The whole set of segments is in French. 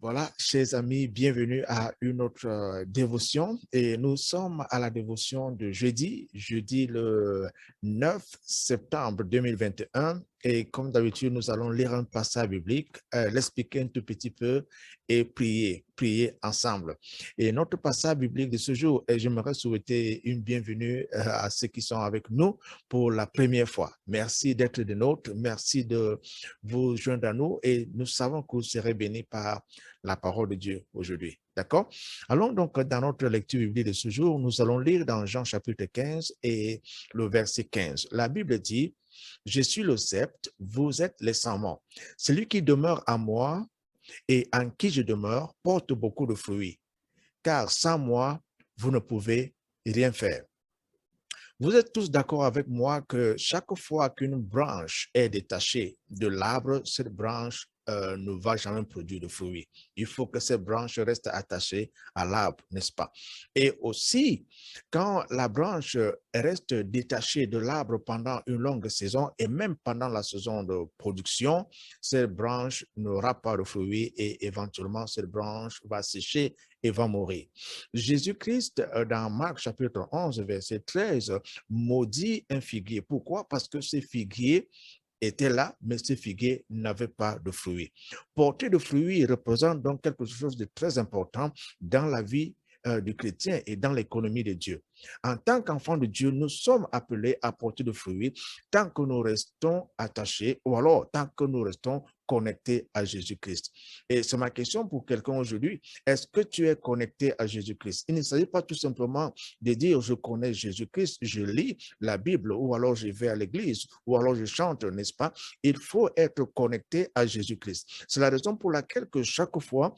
Voilà, chers amis, bienvenue à une autre dévotion et nous sommes à la dévotion de jeudi le 9 septembre 2021 et comme d'habitude, nous allons lire un passage biblique, l'expliquer un tout petit peu et prier ensemble. Et notre passage biblique de ce jour, et j'aimerais souhaiter une bienvenue à ceux qui sont avec nous pour la première fois. Merci d'être des nôtres, merci de vous joindre à nous et nous savons que vous serez bénis par la parole de Dieu aujourd'hui. D'accord? Allons donc dans notre lecture biblique de ce jour, nous allons lire dans Jean chapitre 15 et le verset 15. La Bible dit, « Je suis le sceptre, vous êtes les sarments. Celui qui demeure à moi et en qui je demeure porte beaucoup de fruits, car sans moi, vous ne pouvez rien faire. » Vous êtes tous d'accord avec moi que chaque fois qu'une branche est détachée de l'arbre, cette branche ne va jamais produire de fruits. Il faut que cette branche reste attachée à l'arbre, n'est-ce pas? Et aussi, quand la branche reste détachée de l'arbre pendant une longue saison et même pendant la saison de production, cette branche n'aura pas de fruits et éventuellement cette branche va sécher et va mourir. Jésus-Christ, dans Marc chapitre 11, verset 13, maudit un figuier. Pourquoi? Parce que ce figuier était là, mais ce figuier n'avait pas de fruits. Porter de fruits représente donc quelque chose de très important dans la vie du chrétien et dans l'économie de Dieu. En tant qu'enfants de Dieu, nous sommes appelés à porter de fruits tant que nous restons attachés ou alors tant que nous restons connectés à Jésus-Christ. Et c'est ma question pour quelqu'un aujourd'hui. Est-ce que tu es connecté à Jésus-Christ? Il ne s'agit pas tout simplement de dire je connais Jésus-Christ, je lis la Bible ou alors je vais à l'église ou alors je chante, n'est-ce pas? Il faut être connecté à Jésus-Christ. C'est la raison pour laquelle que chaque fois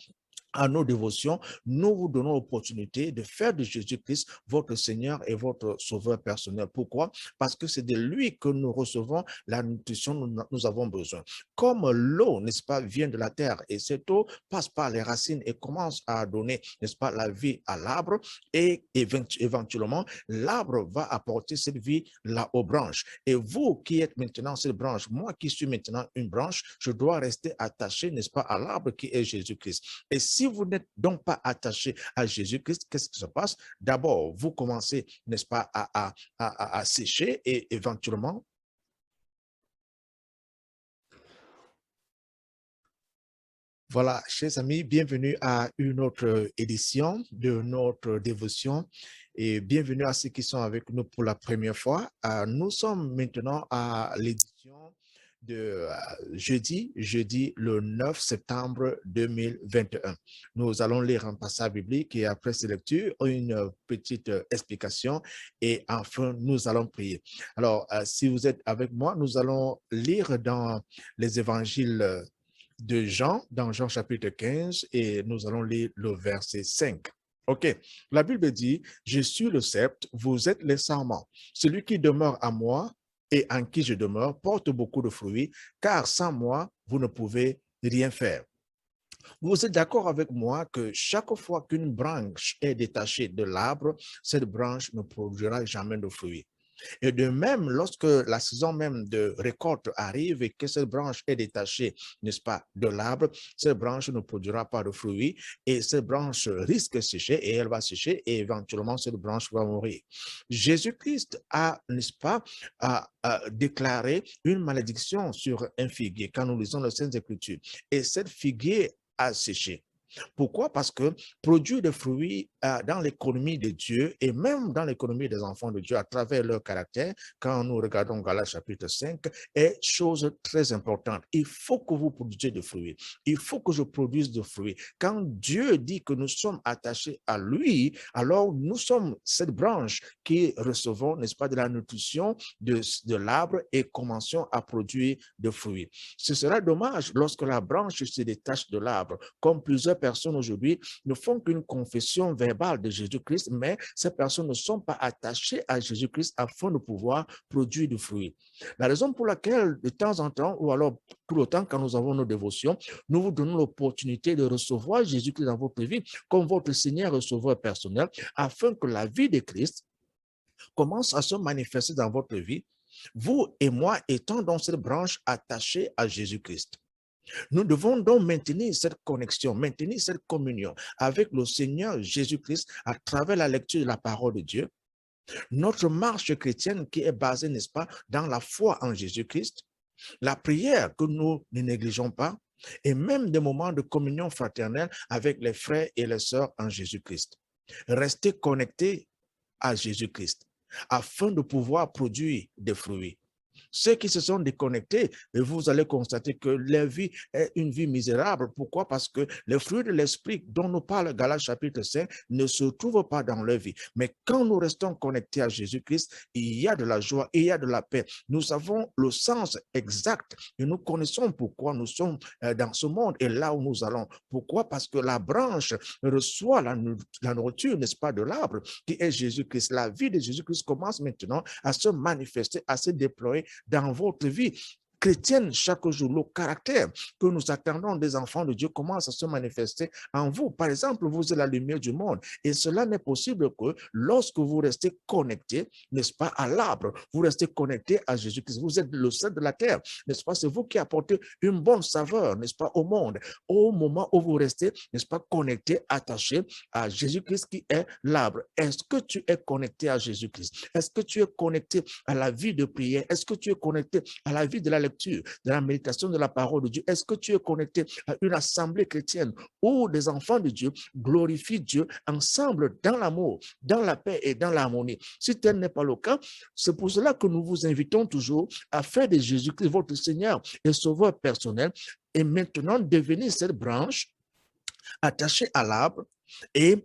à nos dévotions, nous vous donnons l'opportunité de faire de Jésus-Christ votre Seigneur et votre Sauveur personnel. Pourquoi? Parce que c'est de lui que nous recevons la nutrition dont nous avons besoin. Comme l'eau, n'est-ce pas, vient de la terre et cette eau passe par les racines et commence à donner, n'est-ce pas, la vie à l'arbre et éventuellement, l'arbre va apporter cette vie là aux branches. Et vous qui êtes maintenant cette branche, moi qui suis maintenant une branche, je dois rester attaché, n'est-ce pas, à l'arbre qui est Jésus-Christ. Et si vous n'êtes donc pas attaché à Jésus-Christ, qu'est-ce qui se passe? D'abord, vous commencez, n'est-ce pas, à sécher et éventuellement, voilà, chers amis, bienvenue à une autre édition de notre dévotion et bienvenue à ceux qui sont avec nous pour la première fois. Nous sommes maintenant à l'édition de jeudi le 9 septembre 2021. Nous allons lire un passage biblique et après cette lecture, une petite explication et enfin, nous allons prier. Alors, si vous êtes avec moi, nous allons lire dans les évangiles de Jean, dans Jean chapitre 15, et nous allons lire le verset 5. OK, la Bible dit, je suis le sceptre, vous êtes les sarments. Celui qui demeure à moi et en qui je demeure porte beaucoup de fruits, car sans moi, vous ne pouvez rien faire. Vous êtes d'accord avec moi que chaque fois qu'une branche est détachée de l'arbre, cette branche ne produira jamais de fruits. Et de même, lorsque la saison même de récolte arrive et que cette branche est détachée, n'est-ce pas, de l'arbre, cette branche ne produira pas de fruits et cette branche risque de sécher et elle va sécher et éventuellement cette branche va mourir. Jésus-Christ a, n'est-ce pas, a déclaré une malédiction sur un figuier quand nous lisons les Saintes Écritures et cette figuier a séché. Pourquoi? Parce que produire des fruits dans l'économie de Dieu et même dans l'économie des enfants de Dieu à travers leur caractère, quand nous regardons Galates chapitre 5, est chose très importante. Il faut que vous produisiez des fruits. Il faut que je produise des fruits. Quand Dieu dit que nous sommes attachés à lui, alors nous sommes cette branche qui recevons, n'est-ce pas, de la nutrition de l'arbre et commençons à produire des fruits. Ce sera dommage lorsque la branche se détache de l'arbre, comme plusieurs personnes aujourd'hui ne font qu'une confession verbale de Jésus-Christ, mais ces personnes ne sont pas attachées à Jésus-Christ afin de pouvoir produire du fruit. La raison pour laquelle, de temps en temps, ou alors tout le temps quand nous avons nos dévotions, nous vous donnons l'opportunité de recevoir Jésus-Christ dans votre vie comme votre Seigneur et Sauveur personnel, afin que la vie de Christ commence à se manifester dans votre vie, vous et moi étant dans cette branche attachée à Jésus-Christ. Nous devons donc maintenir cette connexion, maintenir cette communion avec le Seigneur Jésus-Christ à travers la lecture de la parole de Dieu. Notre marche chrétienne qui est basée, n'est-ce pas, dans la foi en Jésus-Christ, la prière que nous ne négligeons pas, et même des moments de communion fraternelle avec les frères et les sœurs en Jésus-Christ. Restez connectés à Jésus-Christ afin de pouvoir produire des fruits. Ceux qui se sont déconnectés, vous allez constater que leur vie est une vie misérable. Pourquoi? Parce que les fruits de l'esprit dont nous parle Galates chapitre 5 ne se trouvent pas dans leur vie. Mais quand nous restons connectés à Jésus-Christ, il y a de la joie, il y a de la paix. Nous avons le sens exact et nous connaissons pourquoi nous sommes dans ce monde et là où nous allons. Pourquoi? Parce que la branche reçoit la nourriture, n'est-ce pas, de l'arbre qui est Jésus-Christ. La vie de Jésus-Christ commence maintenant à se manifester, à se déployer dans votre vie chrétienne chaque jour. Le caractère que nous attendons des enfants de Dieu commence à se manifester en vous. Par exemple, vous êtes la lumière du monde et cela n'est possible que lorsque vous restez connecté, n'est-ce pas, à l'arbre, vous restez connecté à Jésus-Christ. Vous êtes le sel de la terre, n'est-ce pas? C'est vous qui apportez une bonne saveur, n'est-ce pas, au monde. Au moment où vous restez, n'est-ce pas, connecté, attaché à Jésus-Christ qui est l'arbre. Est-ce que tu es connecté à Jésus-Christ? Est-ce que tu es connecté à la vie de prière? Est-ce que tu es connecté à la vie de la lecture, de la méditation de la parole de Dieu? Est-ce que tu es connecté à une assemblée chrétienne où des enfants de Dieu glorifient Dieu ensemble dans l'amour, dans la paix et dans l'harmonie? Si tel n'est pas le cas, c'est pour cela que nous vous invitons toujours à faire de Jésus-Christ votre Seigneur et Sauveur personnel et maintenant devenir cette branche attachée à l'arbre et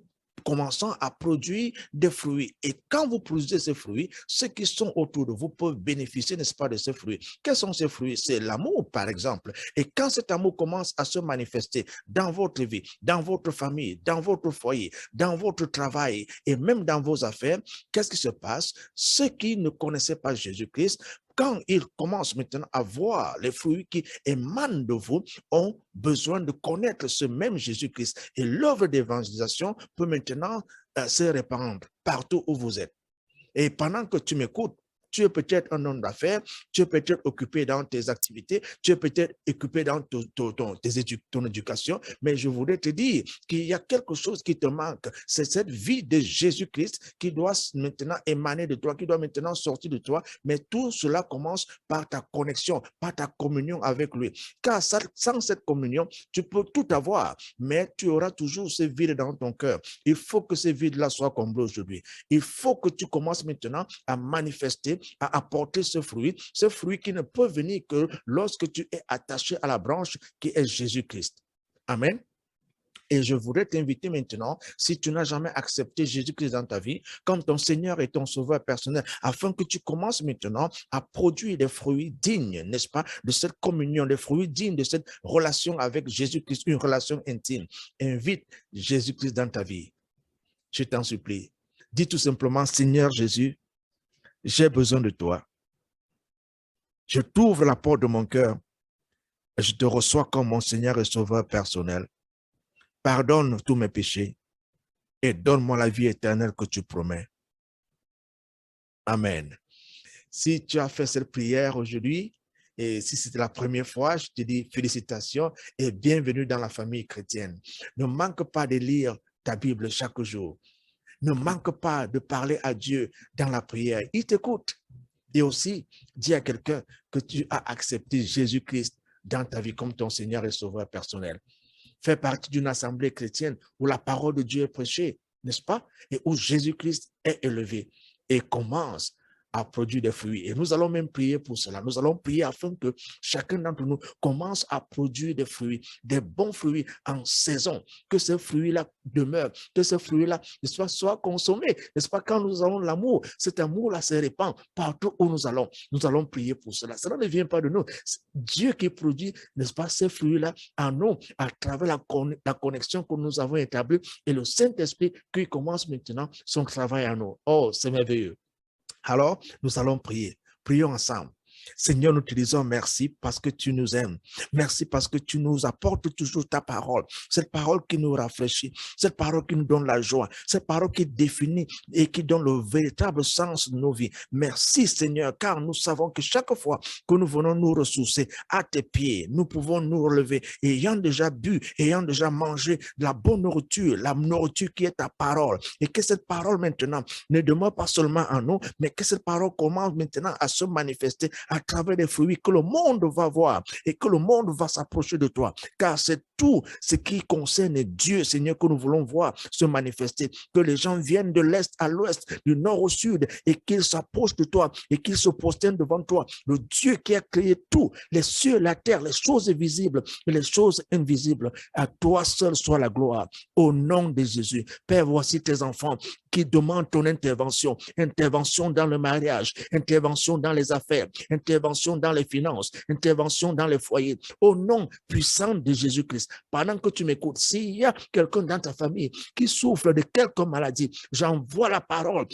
commençant à produire des fruits. Et quand vous produisez ces fruits, ceux qui sont autour de vous peuvent bénéficier, n'est-ce pas, de ces fruits. Quels sont ces fruits? C'est l'amour, par exemple. Et quand cet amour commence à se manifester dans votre vie, dans votre famille, dans votre foyer, dans votre travail et même dans vos affaires, qu'est-ce qui se passe? Ceux qui ne connaissaient pas Jésus-Christ, quand ils commencent maintenant à voir les fruits qui émanent de vous, ont besoin de connaître ce même Jésus-Christ. Et l'œuvre d'évangélisation peut maintenant se répandre partout où vous êtes. Et pendant que tu m'écoutes, tu es peut-être un homme d'affaires, tu es peut-être occupé dans tes activités, tu es peut-être occupé dans ton éducation, mais je voudrais te dire qu'il y a quelque chose qui te manque. C'est cette vie de Jésus-Christ qui doit maintenant émaner de toi, qui doit maintenant sortir de toi, mais tout cela commence par ta connexion, par ta communion avec lui. Car sans cette communion, tu peux tout avoir, mais tu auras toujours ce vide dans ton cœur. Il faut que ce vide-là soit comblé aujourd'hui. Il faut que tu commences maintenant à manifester, à apporter ce fruit qui ne peut venir que lorsque tu es attaché à la branche qui est Jésus-Christ. Amen. Et je voudrais t'inviter maintenant, si tu n'as jamais accepté Jésus-Christ dans ta vie, comme ton Seigneur et ton Sauveur personnel, afin que tu commences maintenant à produire des fruits dignes, n'est-ce pas, de cette communion, des fruits dignes de cette relation avec Jésus-Christ, une relation intime. Invite Jésus-Christ dans ta vie. Je t'en supplie. Dis tout simplement, Seigneur Jésus, j'ai besoin de toi. Je t'ouvre la porte de mon cœur et je te reçois comme mon Seigneur et Sauveur personnel. Pardonne tous mes péchés et donne-moi la vie éternelle que tu promets. Amen. Si tu as fait cette prière aujourd'hui, et si c'est la première fois, je te dis félicitations et bienvenue dans la famille chrétienne. Ne manque pas de lire ta Bible chaque jour. Ne manque pas de parler à Dieu dans la prière. Il t'écoute. Et aussi, dis à quelqu'un que tu as accepté Jésus-Christ dans ta vie comme ton Seigneur et Sauveur personnel. Fais partie d'une assemblée chrétienne où la parole de Dieu est prêchée, n'est-ce pas? Et où Jésus-Christ est élevé. Et commence à produire des fruits. Et nous allons même prier pour cela. Nous allons prier afin que chacun d'entre nous commence à produire des fruits, des bons fruits en saison. Que ces fruits-là demeurent, que ces fruits-là soient consommés. N'est-ce pas? Quand nous avons l'amour, cet amour-là se répand partout où nous allons. Nous allons prier pour cela. Cela ne vient pas de nous. C'est Dieu qui produit, n'est-ce pas, ces fruits-là en nous, à travers la connexion que nous avons établie et le Saint-Esprit qui commence maintenant son travail en nous. Oh, c'est merveilleux. Alors, nous allons prier. Prions ensemble. Seigneur, nous te disons merci parce que tu nous aimes. Merci parce que tu nous apportes toujours ta parole. Cette parole qui nous rafraîchit, cette parole qui nous donne la joie, cette parole qui définit et qui donne le véritable sens de nos vies. Merci Seigneur, car nous savons que chaque fois que nous venons nous ressourcer à tes pieds, nous pouvons nous relever, ayant déjà bu, ayant déjà mangé de la bonne nourriture, la nourriture qui est ta parole. Et que cette parole maintenant ne demeure pas seulement en nous, mais que cette parole commence maintenant à se manifester à travers les fruits que le monde va voir et que le monde va s'approcher de toi. Car c'est tout ce qui concerne Dieu, Seigneur, que nous voulons voir se manifester. Que les gens viennent de l'Est à l'Ouest, du Nord au Sud, et qu'ils s'approchent de toi et qu'ils se prosternent devant toi. Le Dieu qui a créé tout, les cieux, la terre, les choses visibles et les choses invisibles. À toi seul soit la gloire. Au nom de Jésus. Père, voici tes enfants qui demandent ton intervention. Intervention dans le mariage, intervention dans les affaires, intervention dans les finances, intervention dans les foyers. Au nom puissant de Jésus-Christ, pendant que tu m'écoutes, s'il y a quelqu'un dans ta famille qui souffre de quelque maladie, j'envoie la parole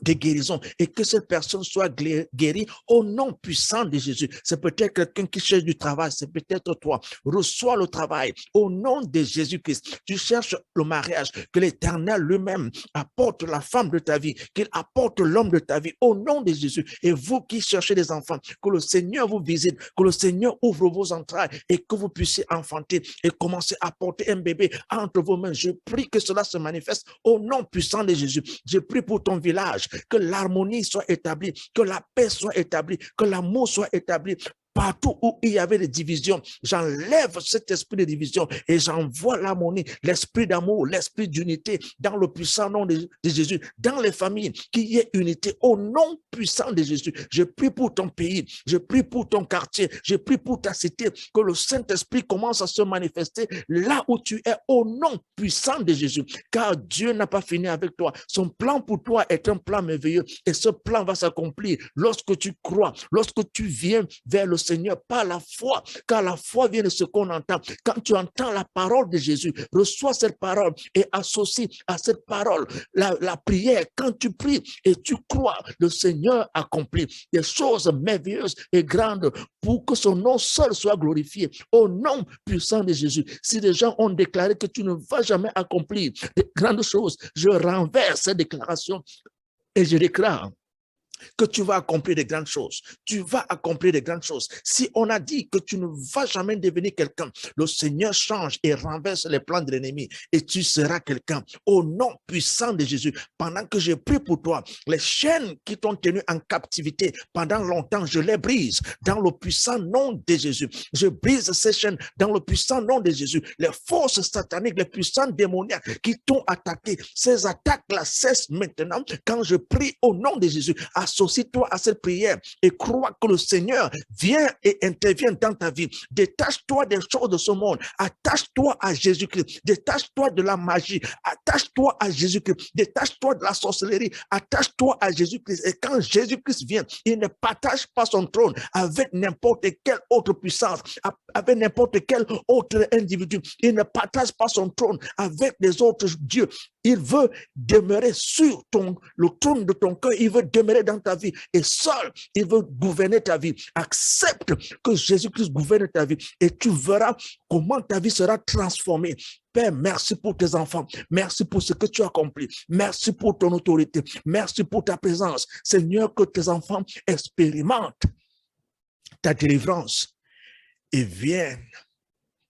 de guérison et que cette personne soit guérie au nom puissant de Jésus. C'est peut-être quelqu'un qui cherche du travail, c'est peut-être toi. Reçois le travail au nom de Jésus-Christ. Tu cherches le mariage, que l'Éternel lui-même apporte la femme de ta vie, qu'il apporte l'homme de ta vie au nom de Jésus. Et vous qui cherchez des enfants, que le Seigneur vous visite, que le Seigneur ouvre vos entrailles et que vous puissiez enfanter et commencer à porter un bébé entre vos mains. Je prie que cela se manifeste au nom puissant de Jésus. Je prie pour ton village, que l'harmonie soit établie, que la paix soit établie, que l'amour soit établi. Partout où il y avait des divisions, j'enlève cet esprit de division et j'envoie l'harmonie, l'esprit d'amour, l'esprit d'unité dans le puissant nom de Jésus, dans les familles, qu'il y ait unité au nom puissant de Jésus. Je prie pour ton pays, je prie pour ton quartier, je prie pour ta cité, que le Saint-Esprit commence à se manifester là où tu es au nom puissant de Jésus, car Dieu n'a pas fini avec toi. Son plan pour toi est un plan merveilleux et ce plan va s'accomplir lorsque tu crois, lorsque tu viens vers le Seigneur par la foi, car la foi vient de ce qu'on entend. Quand tu entends la parole de Jésus, reçois cette parole et associe à cette parole la prière. Quand tu pries et tu crois, le Seigneur accomplit des choses merveilleuses et grandes pour que son nom seul soit glorifié. Au nom puissant de Jésus, si des gens ont déclaré que tu ne vas jamais accomplir de grandes choses, je renverse cette déclaration et je déclare que tu vas accomplir de grandes choses. Tu vas accomplir de grandes choses. Si on a dit que tu ne vas jamais devenir quelqu'un, le Seigneur change et renverse les plans de l'ennemi et tu seras quelqu'un. Au nom puissant de Jésus, pendant que je prie pour toi, les chaînes qui t'ont tenu en captivité pendant longtemps, je les brise dans le puissant nom de Jésus. Je brise ces chaînes dans le puissant nom de Jésus. Les forces sataniques, les puissants démoniaques qui t'ont attaqué, ces attaques-là cessent maintenant quand je prie au nom de Jésus. Associe-toi à cette prière et crois que le Seigneur vient et intervient dans ta vie. Détache-toi des choses de ce monde. Attache-toi à Jésus-Christ. Détache-toi de la magie. Attache-toi à Jésus-Christ. Détache-toi de la sorcellerie. Attache-toi à Jésus-Christ. Et quand Jésus-Christ vient, il ne partage pas son trône avec n'importe quelle autre puissance, avec n'importe quel autre individu. Il ne partage pas son trône avec les autres dieux. Il veut demeurer sur le trône de ton cœur. Il veut demeurer dans ta vie. Et seul, il veut gouverner ta vie. Accepte que Jésus-Christ gouverne ta vie. Et tu verras comment ta vie sera transformée. Père, merci pour tes enfants. Merci pour ce que tu as accompli. Merci pour ton autorité. Merci pour ta présence. Seigneur, que tes enfants expérimentent ta délivrance et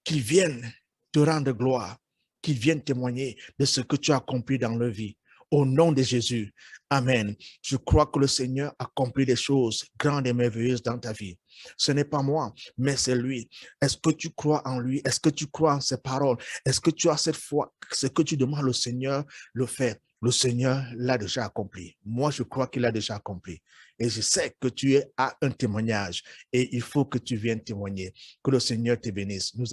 qu'ils viennent te rendre gloire, qu'ils viennent témoigner de ce que tu as accompli dans leur vie. Au nom de Jésus, amen. Je crois que le Seigneur accomplit des choses grandes et merveilleuses dans ta vie. Ce n'est pas moi, mais c'est lui. Est-ce que tu crois en lui? Est-ce que tu crois en ses paroles? Est-ce que tu as cette foi? Ce que tu demandes au Seigneur le fait. Le Seigneur l'a déjà accompli. Moi, je crois qu'il l'a déjà accompli. Et je sais que tu as un témoignage et il faut que tu viennes témoigner. Que le Seigneur te bénisse.